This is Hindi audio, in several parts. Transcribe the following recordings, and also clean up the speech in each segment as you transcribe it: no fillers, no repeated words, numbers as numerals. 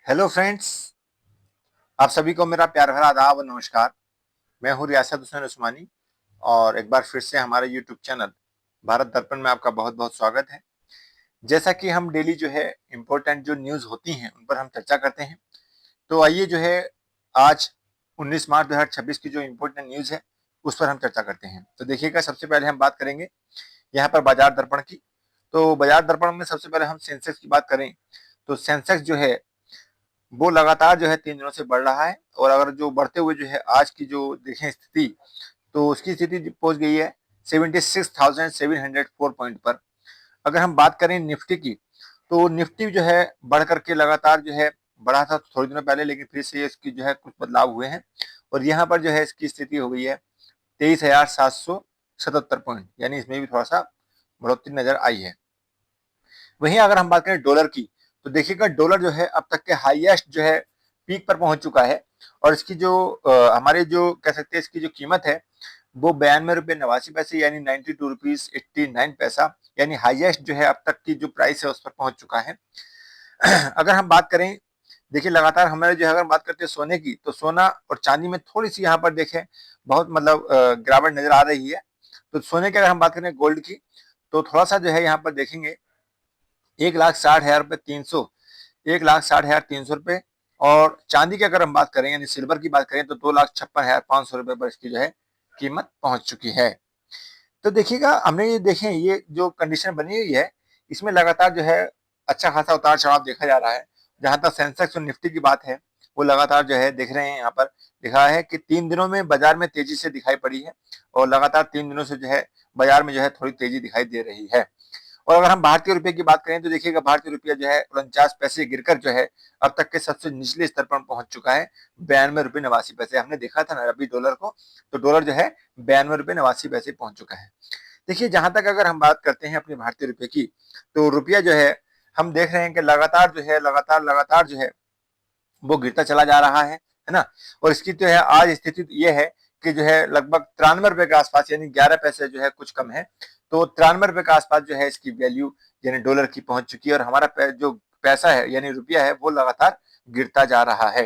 Hello friends. आप सभी को मेरा प्यार भरा आदाब और नमस्कार। मैं हूं रियासत हुसैन उस्मानी और एक बार फिर से हमारे यूट्यूब चैनल भारत दर्पण में आपका बहुत बहुत स्वागत है। जैसा कि हम डेली जो है इम्पोर्टेंट जो न्यूज़ होती हैं उन पर हम चर्चा करते हैं। तो आइए जो है आज 19 मार्च 2026 की जो इम्पोर्टेंट न्यूज़ है उस पर हम चर्चा करते हैं। तो देखिएगा, सबसे पहले हम बात करेंगे यहाँ पर बाजार दर्पण की। तो बाजार दर्पण में सबसे पहले हम सेंसेक्स की बात करें तो सेंसेक्स जो है वो लगातार जो है 3 दिनों से बढ़ रहा है और अगर जो बढ़ते हुए जो है आज की जो देखें स्थिति, तो उसकी स्थिति पहुंच गई है 76,704 पॉइंट पर। अगर हम बात करें निफ्टी की, तो निफ्टी जो है बढ़ करके लगातार जो है बढ़ा था थोड़े दिनों पहले, लेकिन फिर से इसकी जो है कुछ बदलाव हुए हैं और यहाँ पर जो है इसकी स्थिति हो गई है 23,777 पॉइंट, यानी इसमें भी थोड़ा सा बढ़ोतरी नजर आई है। वहीं अगर हम बात करें डॉलर की, तो देखिएगा डॉलर जो है अब तक के हाईएस्ट जो है पीक पर पहुंच चुका है और इसकी जो हमारे जो कह सकते हैं इसकी जो कीमत है वो 92 रुपये 89 पैसे, यानी 92 रुपीज 89 पैसा, यानी हाईएस्ट जो है अब तक की जो प्राइस है उस पर पहुंच चुका है। अगर हम बात करें, देखिए लगातार हमारे जो है अगर बात करते हैं सोने की, तो सोना और चांदी में थोड़ी सी यहाँ पर देखें बहुत मतलब गिरावट नजर आ रही है। तो सोने की अगर हम बात करें गोल्ड की, तो थोड़ा सा जो है यहाँ पर देखेंगे 1,60,300, 1,60,300 रुपए। और चांदी की अगर हम बात करें यानी सिल्वर की बात करें तो 2,56,500 रुपए पर इसकी जो है कीमत पहुंच चुकी है। तो देखिएगा, हमने ये देखें ये जो कंडीशन बनी हुई है इसमें लगातार जो है अच्छा खासा उतार चढ़ाव देखा जा रहा है। जहां तक सेंसेक्स और निफ्टी की बात है, वो लगातार जो है देख रहे हैं यहाँ पर लिखा है कि 3 दिनों में बाजार में तेजी से दिखाई पड़ी है और लगातार 3 दिनों से जो है बाजार में जो है थोड़ी तेजी दिखाई दे रही है। और अगर हम भारतीय रुपए की बात करें तो देखिएगा भारतीय रुपया जो है 49 पैसे गिरकर जो है अब तक के सबसे निचले स्तर पर पहुंच चुका है 92 रुपये 89 पैसे। हमने देखा था ना अभी डॉलर को, तो डॉलर जो है 92 रुपये 89 पैसे पहुंच चुका है। देखिए, जहां तक अगर हम बात करते हैं अपने भारतीय रुपए की, तो रुपया जो है हम देख रहे हैं कि लगातार जो है लगातार जो है वो गिरता चला जा रहा है ना। और इसकी जो है आज स्थिति ये है कि जो है लगभग 93 रुपए के आसपास, यानी 11 पैसे जो है कुछ कम है। तो 93 रुपए के आसपास जो है इसकी वैल्यू यानी डॉलर की पहुंच चुकी है और हमारा जो पैसा है यानी रुपया है वो लगातार गिरता जा रहा है।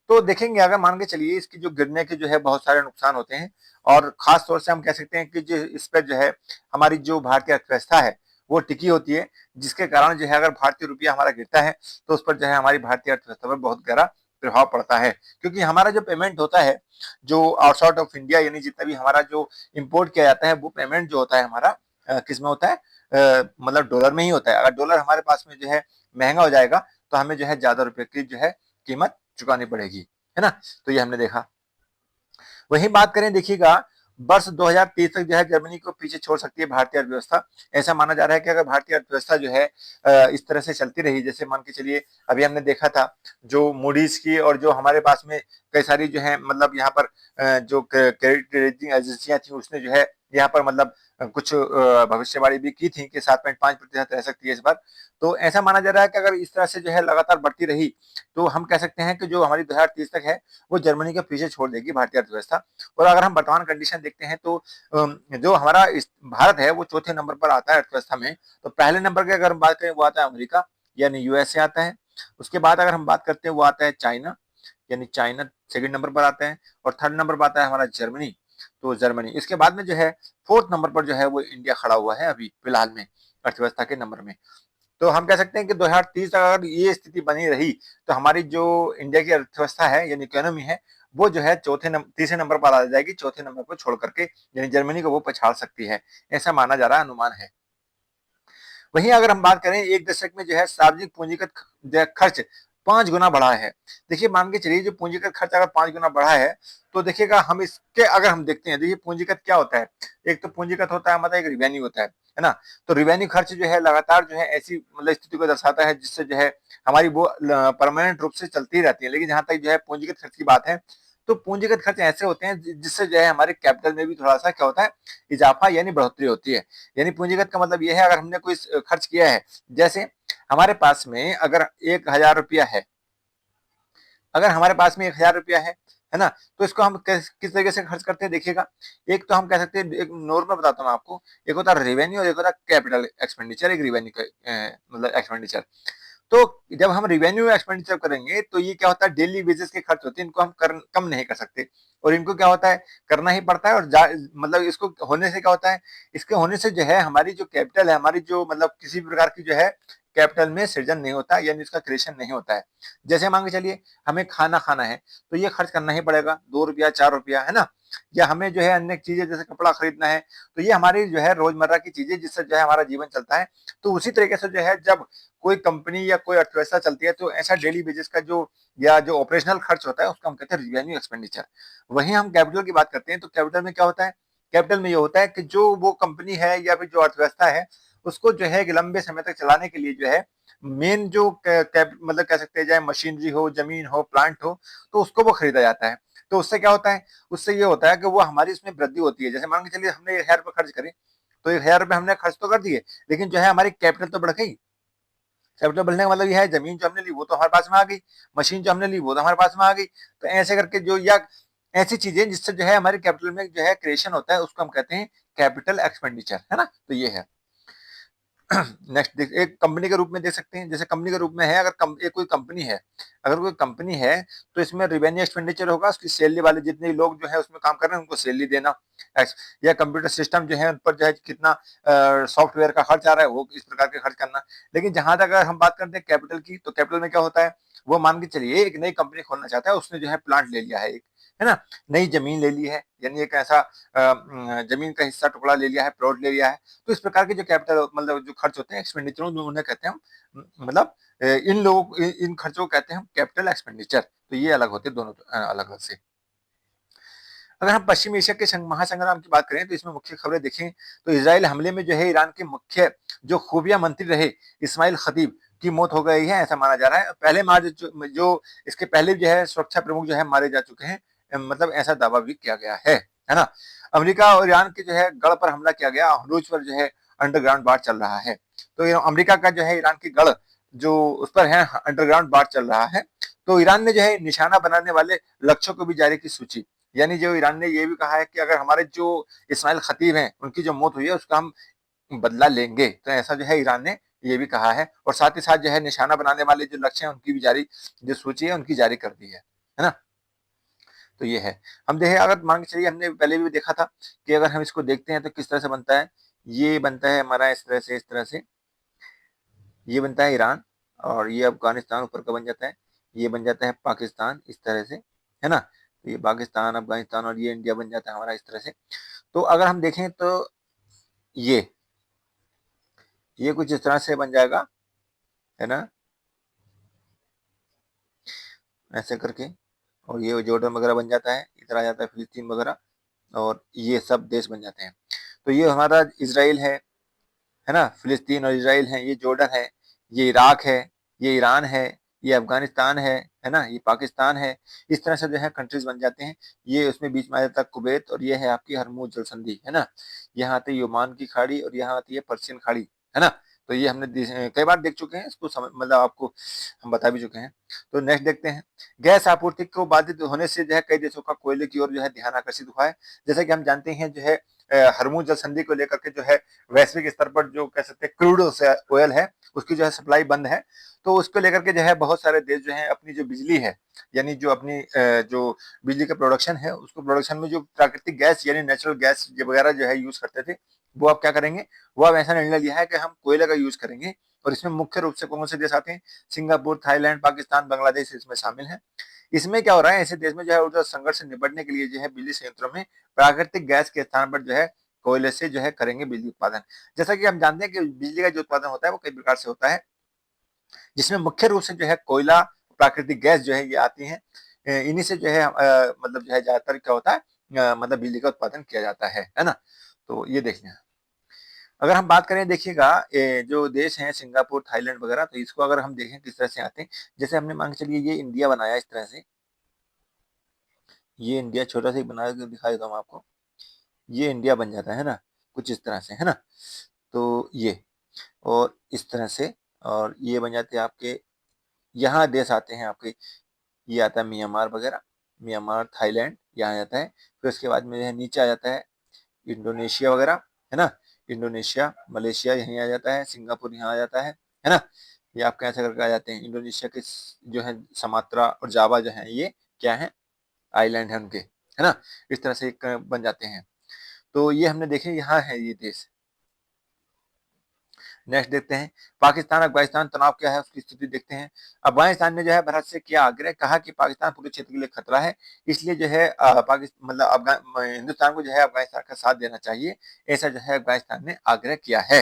तो देखेंगे, अगर मान के चलिए इसकी जो गिरने के जो है बहुत सारे नुकसान होते हैं और खास तौर से हम कह सकते हैं कि जो इस पर जो है हमारी जो भारतीय अर्थव्यवस्था है वो टिकी होती है, जिसके कारण जो है अगर भारतीय रुपया हमारा गिरता है तो उस पर जो है हमारी भारतीय अर्थव्यवस्था पर बहुत गहरा प्रभाव पड़ता है। क्योंकि हमारा जो पेमेंट होता है जो आउटसाइड ऑफ इंडिया, यानी जितना भी हमारा जो इम्पोर्ट किया जाता है वो पेमेंट जो होता है हमारा किस में होता है, मतलब डॉलर में ही होता है। अगर डॉलर हमारे पास में जो है महंगा हो जाएगा तो हमें जो है ज्यादा रुपए की जो है कीमत चुकानी पड़ेगी, है ना। तो ये हमने देखा। वहीं बात करें, देखिएगा वर्ष 2030 तक जो है जर्मनी को पीछे छोड़ सकती है भारतीय अर्थव्यवस्था। ऐसा माना जा रहा है कि अगर भारतीय अर्थव्यवस्था जो है इस तरह से चलती रही, जैसे मान के चलिए अभी हमने देखा था जो मूडीज की और जो हमारे पास में कई सारी जो है मतलब यहाँ पर जो क्रेडिट रेटिंग एजेंसियां थी उसने जो है यहाँ पर मतलब कुछ भविष्यवाणी भी की थी कि 7.5% रह सकती है इस बार। तो ऐसा माना जा रहा है कि अगर इस तरह से जो है लगातार बढ़ती रही तो हम कह सकते हैं कि जो हमारी 2030 तक है वो जर्मनी के पीछे छोड़ देगी भारतीय अर्थव्यवस्था। और अगर हम वर्तमान कंडीशन देखते हैं तो जो हमारा भारत है वो चौथे नंबर पर आता है अर्थव्यवस्था में। तो पहले नंबर की अगर हम बात करें वो आता है अमेरिका, यानी यूएसए आता है। उसके बाद अगर हम बात करते हैं वो आता है चाइना, यानी चाइना सेकंड नंबर पर आता है। और थर्ड नंबर पर आता है हमारा जर्मनी, तो जर्मनी। इसके बाद में जो है फोर्थ नंबर पर जो है वो इंडिया खड़ा हुआ है अभी फिलहाल में अर्थव्यवस्था के नंबर में। तो हम कह सकते हैं कि 2030 तक अगर ये स्थिति बनी रही तो हमारी जो इंडिया की अर्थव्यवस्था है यानी इकोनॉमी है वो जो है तीसरे नंबर पर आ जाएगी, चौथे नंबर को छोड़ करके, यानी जर्मनी को वो पछाड़ सकती है, ऐसा माना जा रहा है, अनुमान है। वहीं अगर हम बात करें एक दशक में जो है सार्वजनिक पूंजीगत खर्च 5 गुना बढ़ा है। देखिए, मान के चलिए जो पूंजीगत खर्च अगर 5 गुना बढ़ा है तो देखिएगा हम इसके अगर हम देखते हैं, देखिए पूंजीगत क्या होता है। एक तो पूंजीगत होता है मतलब एक रिवेन्यू होता है ना। तो रिवेन्यू खर्च जो है लगातार जो है ऐसी मतलब स्थिति को दर्शाता है जिससे जो है हमारी वो परमानेंट रूप से चलती रहती है। लेकिन जहां तक जो है पूंजीगत खर्च की बात है, तो पूंजीगत खर्च ऐसे होते हैं जिससे जो है हमारे कैपिटल में भी थोड़ा सा क्या होता है, इजाफा यानी बढ़ोतरी होती है। यानी पूंजीगत का मतलब यह है अगर हमने कोई खर्च किया है, जैसे हमारे पास में अगर 1,000 रुपया है, अगर हमारे पास में 1,000 रुपया है ना, तो इसको हम किस तरीके से खर्च करते हैं देखिएगा। एक तो हम कह सकते हैं, एक नॉर्मल बताता हूँ आपको, एक होता है रेवेन्यू और एक होता है कैपिटल एक्सपेंडिचर, एक रेवेन्यू का मतलब एक्सपेंडिचर। तो जब हम रेवेन्यू एक्सपेंडिचर करेंगे तो ये क्या होता है, डेली बेसिस के खर्च होते हैं, इनको हम कम नहीं कर सकते, और इनको क्या होता है, करना ही पड़ता है। और मतलब इसको होने से क्या होता है, इसके होने से जो है हमारी जो कैपिटल है, हमारी जो मतलब किसी भी प्रकार की जो है कैपिटल में सृजन नहीं होता, यानी इसका क्रिएशन नहीं होता है। जैसे मान के चलिए हमें खाना खाना है तो ये खर्च करना ही पड़ेगा, 2 रुपया 4 रुपया, है ना। या हमें जो है अन्य चीजें जैसे कपड़ा खरीदना है, तो ये हमारी जो है रोजमर्रा की चीजें जिससे जो है हमारा जीवन चलता है। तो उसी तरीके से जो है जब कोई कंपनी या कोई अर्थव्यवस्था चलती है तो ऐसा डेली बेसिस का जो या जो ऑपरेशनल खर्च होता है उसको हम कहते हैं रिवेन्यू एक्सपेंडिचर। वहीं हम कैपिटल की बात करते हैं तो कैपिटल में क्या होता है, कैपिटल में ये होता है कि जो वो कंपनी है या फिर जो अर्थव्यवस्था है उसको जो है एक लंबे समय तक चलाने के लिए जो है मेन जो मतलब कह सकते हैं चाहे मशीनरी हो, जमीन हो, प्लांट हो, तो उसको वो खरीदा जाता है। तो उससे क्या होता है, उससे ये होता है कि वो हमारी इसमें वृद्धि होती है। जैसे मान के चलिए हमने 1,000 रुपए खर्च करे, तो 1,000 रुपए हमने खर्च तो कर दिए, लेकिन जो है हमारी कैपिटल तो बढ़ गई। कैपिटल बढ़ने का मतलब ये है जमीन जो हमने ली वो तो हमारे पास में आ गई, मशीन जो हमने ली वो तो हमारे पास में आ गई। तो ऐसे करके जो या ऐसी चीजें जिससे जो है हमारे कैपिटल में जो है क्रिएशन होता है उसको हम कहते हैं कैपिटल एक्सपेंडिचर, है ना। तो ये है। नेक्स्ट एक कंपनी के रूप में देख सकते हैं, जैसे कंपनी के रूप में है, अगर एक कोई कंपनी है, अगर कोई कंपनी है तो इसमें रिवेन्यू एक्सपेंडिचर होगा, उसकी सैलरी वाले जितने लोग जो है उसमें काम कर रहे हैं उनको सैलरी देना, या कंप्यूटर सिस्टम जो है उन पर जो है कितना सॉफ्टवेयर का खर्च आ रहा है वो इस प्रकार के खर्च करना। लेकिन जहां तक अगर हम बात करते हैं कैपिटल की, तो कैपिटल में क्या होता है, वो मान के चलिए एक नई कंपनी खोलना चाहता है, उसने जो है प्लांट ले लिया है एक, है ना, नई जमीन ले ली है, यानी एक ऐसा जमीन का हिस्सा टुकड़ा ले लिया है, प्लॉट ले लिया है। तो इस प्रकार के जो कैपिटल मतलब जो खर्च होते हैं एक्सपेंडिचरों में उन्हें कहते हैं हम मतलब इन लोगों इन खर्चों को कहते हैं हम कैपिटल एक्सपेंडिचर। तो ये अलग होते हैं दोनों अलग अलग से। अगर हम पश्चिम एशिया के महासंग्राम की बात करें तो इसमें मुख्य खबरें देखें तो इसराइल हमले में जो है ईरान के मुख्य जो खुफिया मंत्री रहे इस्माइल खतीब की मौत हो गई है, ऐसा माना जा रहा है। पहले मार्च जो इसके पहले जो है सुरक्षा प्रमुख जो है मारे जा चुके हैं, मतलब ऐसा दावा भी किया गया है ना। अमेरिका और ईरान के जो है गढ़ पर हमला किया गया, हनूज पर जो है अंडरग्राउंड वार चल रहा है। तो अमेरिका का जो है ईरान की गढ़ जो उस पर है अंडरग्राउंड वार चल रहा है। तो ईरान ने जो है निशाना बनाने वाले लक्ष्यों को भी जारी की सूची, यानी जो ईरान ने ये भी कहा है कि अगर हमारे जो इस्माइल खतीब हैं उनकी जो मौत हुई है उसका हम बदला लेंगे, तो ऐसा जो है ईरान ने ये भी कहा है। और साथ ही साथ जो है निशाना बनाने वाले जो लक्ष्य हैं उनकी भी जारी जो सूची है उनकी जारी कर दी है ना। तो ये है। हम देखें अगर मान के चलिए हमने पहले भी देखा था कि अगर हम इसको देखते हैं तो किस तरह से बनता है, ये बनता है हमारा इस तरह से ये बनता है ईरान, और ये अफगानिस्तान ऊपर का बन जाता है, ये बन जाता है पाकिस्तान इस तरह से, है ना। तो ये पाकिस्तान, अफगानिस्तान और ये इंडिया बन जाता है हमारा इस तरह से। तो अगर हम देखें तो ये ये कुछ इस तरह से बन जाएगा, है ना, ऐसे करके। और ये जॉर्डन वगैरह बन जाता है, इधर आ जाता है फिलिस्तीन वगैरह, और ये सब देश बन जाते हैं। तो ये हमारा इसराइल है ना, फिलिस्तीन और इसराइल है, ये जॉर्डन है, ये इराक है, ये ईरान है, ये अफगानिस्तान है ना, ये पाकिस्तान है। इस तरह से जो है कंट्रीज बन जाते हैं। ये उसमें बीच में आ जाता है कुवैत, और ये है आपकी हरमुज जल संधि, है ना। यहाँ आती है ओमान की खाड़ी और यहाँ आती है पर्शियन खाड़ी, है ना। तो ये हमने कई बार देख चुके हैं इसको, मतलब आपको हम बता भी चुके हैं। तो नेक्स्ट देखते हैं, गैस आपूर्ति को बाधित होने से जो है कई देशों का कोयले की ओर जो है ध्यान आकर्षित हुआ है। जैसा कि हम जानते हैं जो है हरमुज जल संधि को लेकर के जो है वैश्विक स्तर पर जो कह सकते हैं क्रूड ऑयल है उसकी जो है सप्लाई बंद है। तो उसको लेकर के जो है बहुत सारे देश जो है अपनी जो बिजली है, यानी जो अपनी जो बिजली का प्रोडक्शन है उसको प्रोडक्शन में जो प्राकृतिक गैस यानी नेचुरल गैस वगैरह जो है यूज करते थे, वो अब क्या करेंगे, वो अब ऐसा निर्णय लिया है कि हम कोयले का यूज करेंगे। और इसमें मुख्य रूप से कौन से देश आते हैं, सिंगापुर, थाईलैंड, पाकिस्तान, बांग्लादेश इसमें शामिल है। इसमें क्या हो रहा है, ऐसे देश में जो है ऊर्जा संकट से निपटने के लिए जो है बिजली संयंत्रों में प्राकृतिक गैस के स्थान पर जो है कोयले से जो है करेंगे बिजली उत्पादन। जैसा कि हम जानते हैं कि बिजली का जो उत्पादन होता है वो कई प्रकार से होता है, जिसमें मुख्य रूप से जो है कोयला, प्राकृतिक गैस जो है ये आती है। इन्हीं से जो है मतलब जो है ज्यादातर क्या होता है मतलब बिजली का उत्पादन किया जाता है ना। तो ये देख लें। अगर हम बात करें देखिएगा जो देश हैं सिंगापुर, थाईलैंड वगैरह, तो इसको अगर हम देखें किस तरह से आते हैं, जैसे हमने मान के चलिए ये इंडिया बनाया इस तरह से, ये इंडिया छोटा सा ही बना के दिखा देता हूँ आपको, ये इंडिया बन जाता है ना, कुछ इस तरह से, है ना। तो ये और इस तरह से, और ये बन जाते हैं आपके, यहाँ देश आते हैं आपके, ये आता है म्यांमार वगैरह, म्यांमार, थाईलैंड यहाँ आ जाता है। फिर उसके बाद में यह नीचे आ जाता है इंडोनेशिया वगैरह, है ना, इंडोनेशिया, मलेशिया यहीं आ जाता है, सिंगापुर यहाँ आ जाता है ना। ये आपके ऐसे करके आ जाते हैं। इंडोनेशिया के जो है सुमात्रा और जावा जो है ये क्या है, आइलैंड है उनके, है ना। इस तरह से एक बन जाते हैं। तो ये हमने देखे यहाँ है ये देश। नेक्स्ट देखते हैं पाकिस्तान अफगानिस्तान तनाव क्या है उसकी स्थिति देखते हैं। अफगानिस्तान ने जो है भारत से किया आग्रह, कहा कि पाकिस्तान पूरे क्षेत्र के लिए खतरा है, इसलिए जो है पाकिस्तान मतलब अफगान हिंदुस्तान को जो है अफगानिस्तान का साथ देना चाहिए, ऐसा जो है अफगानिस्तान ने आग्रह किया है।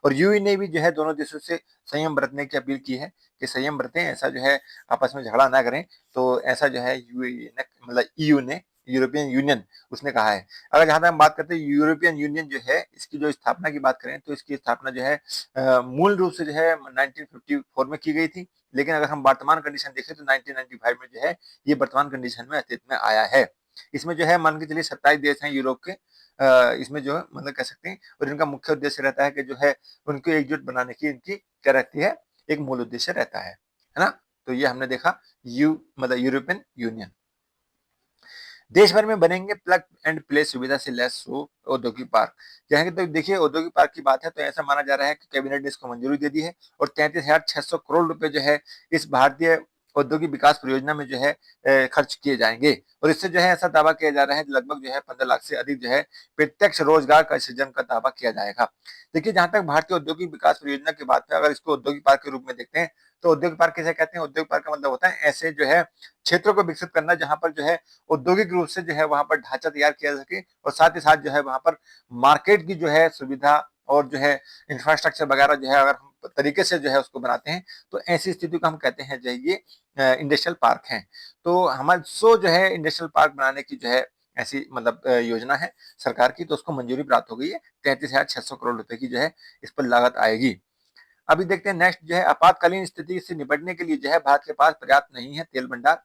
और यूएई ने भी जो है दोनों देशों से संयम बरतने की अपील की है कि संयम बरतें, ऐसा जो है आपस में झगड़ा ना करें। तो ऐसा जो है यूएई ने मतलब ईयू ने, यूरोपियन यूनियन, उसने कहा है। अगर जहां तक हम बात करते हैं यूरोपियन यूनियन जो है इसकी जो स्थापना की बात करें तो इसकी स्थापना जो है मूल रूप से जो है 1954 में की गई थी, लेकिन अगर हम वर्तमान कंडीशन देखें तो 1995 में जो है ये वर्तमान कंडीशन में अस्तित्व में आया है। इसमें जो है मान के चलिए 27 देश हैं यूरोप के, इसमें जो है मतलब कह सकते हैं, और इनका मुख्य उद्देश्य रहता है कि जो है उनको एकजुट बनाने की इनकी क्या रहती है, एक मूल उद्देश्य रहता है ना। तो ये हमने देखा मतलब यूरोपियन यूनियन। देश भर में बनेंगे प्लग एंड प्ले सुविधा से लैस औद्योगिक पार्क। जहाँ तो देखिए औद्योगिक पार्क की बात है तो ऐसा माना जा रहा है कि कैबिनेट ने इसको मंजूरी दे दी है और 33,600 करोड़ रुपए जो है इस भारतीय औद्योगिक विकास परियोजना में जो है खर्च किए जाएंगे। और इससे जो है ऐसा दावा किया जा रहा है लगभग जो है 15 लाख से अधिक जो है प्रत्यक्ष रोजगार का सृजन का दावा किया जाएगा। देखिए जहां तक भारतीय औद्योगिक विकास परियोजना की बात है, अगर इसको औद्योगिक पार्क के रूप में देखते हैं तो औद्योगिक पार्क किसे कहते हैं, औद्योगिक पार्क का मतलब होता है ऐसे जो है क्षेत्रों को विकसित करना जहां पर जो है औद्योगिक रूप से जो है वहां पर ढांचा तैयार किया जा सके और साथ ही साथ जो है वहां पर मार्केट की जो है सुविधा और जो है इंफ्रास्ट्रक्चर वगैरह जो है अगर हम तरीके से जो है उसको बनाते हैं तो ऐसी स्थिति को हम कहते हैं जो ये इंडस्ट्रियल पार्क है। तो हमारे जो है इंडस्ट्रियल पार्क बनाने की जो है ऐसी मतलब योजना है सरकार की, तो उसको मंजूरी प्राप्त हो गई है। 33,600 करोड़ रुपए की जो है इस पर लागत आएगी। अभी देखते हैं नेक्स्ट जो है आपातकालीन स्थिति से निपटने के लिए जो है भारत के पास पर्याप्त नहीं है तेल भंडार,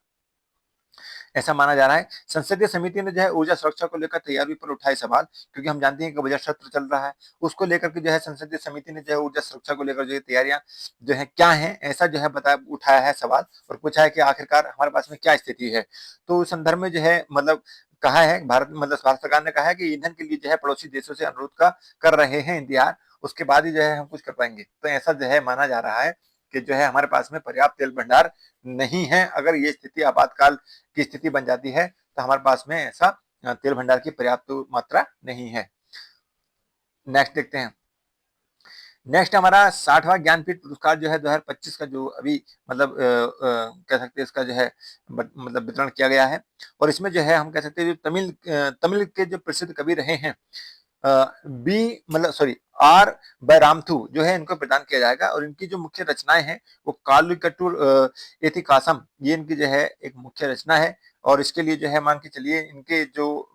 ऐसा माना जा रहा है। संसदीय समिति ने जो है ऊर्जा सुरक्षा को लेकर तैयारी पर उठाए सवाल, क्योंकि हम जानते हैं कि बजट सत्र चल रहा है, उसको लेकर के जो है संसदीय समिति ने जो है ऊर्जा सुरक्षा को लेकर जो है तैयारियां जो है क्या है, ऐसा जो है बता उठाया है सवाल और पूछा है कि आखिरकार हमारे पास में क्या स्थिति है। तो उस संदर्भ में जो है मतलब कहा है भारत मतलब भारत सरकार ने कहा है कि ईंधन के लिए जो है पड़ोसी देशों से अनुरोध का कर रहे हैं इंतजार, उसके बाद ही जो है हम कुछ कर पाएंगे। तो ऐसा जो है माना जा रहा है कि जो है हमारे पास में पर्याप्त तेल भंडार नहीं है। अगर ये स्थिति आपातकाल की स्थिति बन जाती है तो हमारे पास में ऐसा तेल भंडार की पर्याप्त मात्रा नहीं है। नेक्स्ट देखते हैं। नेक्स्ट हमारा 60वां ज्ञानपीठ पुरस्कार जो है 2025 का जो अभी मतलब कह सकते हैं इसका जो है मतलब वितरण किया गया है। और इसमें जो है हम कह सकते हैं जो तमिल के जो प्रसिद्ध कवि रहे हैं बी मतलब सॉरी आर बैरामथु जो है इनको प्रदान किया जाएगा। और इनकी जो मुख्य रचनाएं हैं वो कालुकट्टूर एथिकासम, ये इनकी जो है एक मुख्य रचना है। और इसके लिए जो है मान के चलिए इनके जो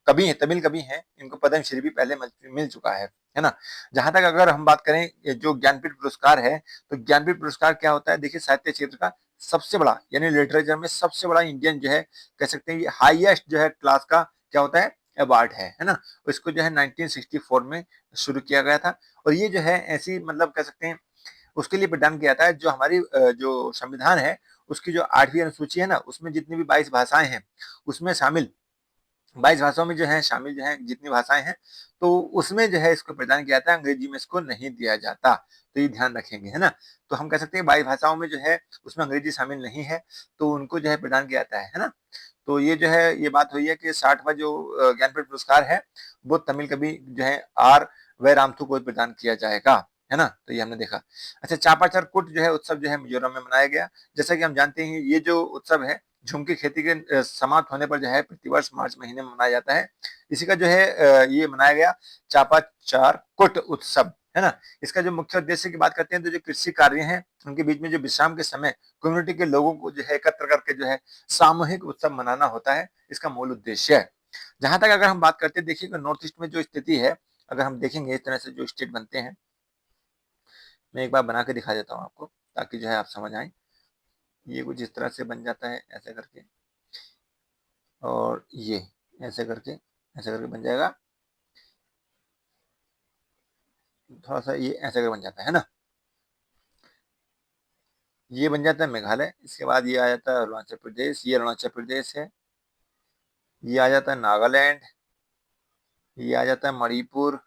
कवि हैं तमिल कवि हैं इनको पद्मश्री भी पहले मिल चुका है ना। जहां तक अगर हम बात करें जो ज्ञानपीठ पुरस्कार है तो ज्ञानपीठ पुरस्कार क्या होता है, देखिए साहित्य क्षेत्र का सबसे बड़ा यानी लिटरेचर में सबसे बड़ा इंडियन जो है कह सकते हैं ये हाईएस्ट जो है क्लास का क्या होता है अवार्ड है ना। इसको जो है 1964 में शुरू किया गया था। और ये जो है ऐसी मतलब कह सकते हैं उसके लिए प्रदान किया जाता है जो हमारी जो संविधान है उसकी जो 8वीं अनुसूची है ना उसमें जितनी भी 22 भाषाएं हैं उसमें शामिल 22 भाषाओं में जो है शामिल जो है जितनी भाषाएं हैं तो उसमें जो है इसको प्रदान किया जाता है, अंग्रेजी में इसको नहीं दिया जाता। तो ये ध्यान रखेंगे है ना। तो हम कह सकते हैं 22 भाषाओं में जो है उसमें अंग्रेजी शामिल नहीं है तो उनको जो है प्रदान किया जाता है ना। तो ये जो है ये बात हुई है कि 60वां जो ज्ञानपीठ पुरस्कार है वो तमिल कवि जो है आर वैरामथु को प्रदान किया जाएगा, है ना। तो ये हमने देखा। अच्छा चापाचर कुट जो है उत्सव जो है मिजोरम में मनाया गया। जैसा कि हम जानते हैं ये जो उत्सव है झुम की खेती के समाप्त होने पर जो है प्रतिवर्ष मार्च महीने में मनाया जाता है। इसी का जो है ये मनाया गया चापाचार कुट उत्सव, है ना। इसका जो मुख्य उद्देश्य की बात करते हैं तो जो कृषि कार्य हैं उनके बीच में जो विश्राम के समय कम्युनिटी के लोगों को जो है एकत्र करके जो है सामूहिक उत्सव मनाना होता है, इसका मूल उद्देश्य है। जहां तक अगर हम बात करते हैं देखिए नॉर्थ ईस्ट में जो स्थिति है, अगर हम देखेंगे इस तरह से जो स्टेट बनते हैं, मैं एक बार बना के दिखा देता हूँ आपको ताकि जो है आप समझ आए। ये कुछ इस तरह से बन जाता है ऐसे करके, और ये ऐसे करके बन जाएगा। थोड़ा सा ये ऐसे करके बन जाता है ना। ये बन जाता है मेघालय। इसके बाद ये आ जाता है अरुणाचल प्रदेश, ये अरुणाचल प्रदेश है। ये आ जाता है नागालैंड, ये आ जाता है मणिपुर,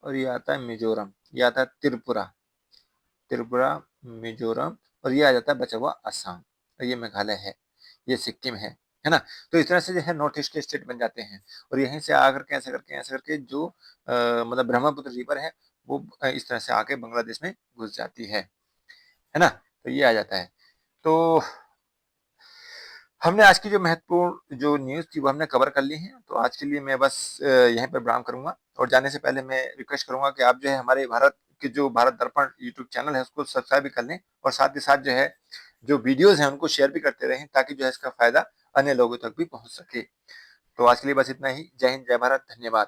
और ये आता है मिजोरम, ये आता है त्रिपुरा। त्रिपुरा मिजोरम और ये आ जाता है बचा हुआ असम, और ये मेघालय है, ये सिक्किम है ना? तो इस तरह से जो है नॉर्थ ईस्ट के स्टेट बन जाते हैं और यहीं से आकर के ऐसे करके जो मतलब ब्रह्मपुत्र रिवर है वो इस तरह से आके बांग्लादेश में घुस जाती है ना? तो ये आ जाता है। तो हमने आज की जो महत्वपूर्ण जो न्यूज़ थी वो हमने कवर कर ली है। तो आज के लिए मैं बस यहीं पर विराम करूँगा और जाने से पहले मैं रिक्वेस्ट करूँगा कि आप जो है हमारे भारत के जो भारत दर्पण यूट्यूब चैनल है उसको सब्सक्राइब भी कर लें और साथ ही साथ जो है जो वीडियोज़ हैं उनको शेयर भी करते रहें ताकि जो है इसका फ़ायदा अन्य लोगों तक भी पहुँच सके। तो आज के लिए बस इतना ही। जय हिंद, जय भारत, धन्यवाद।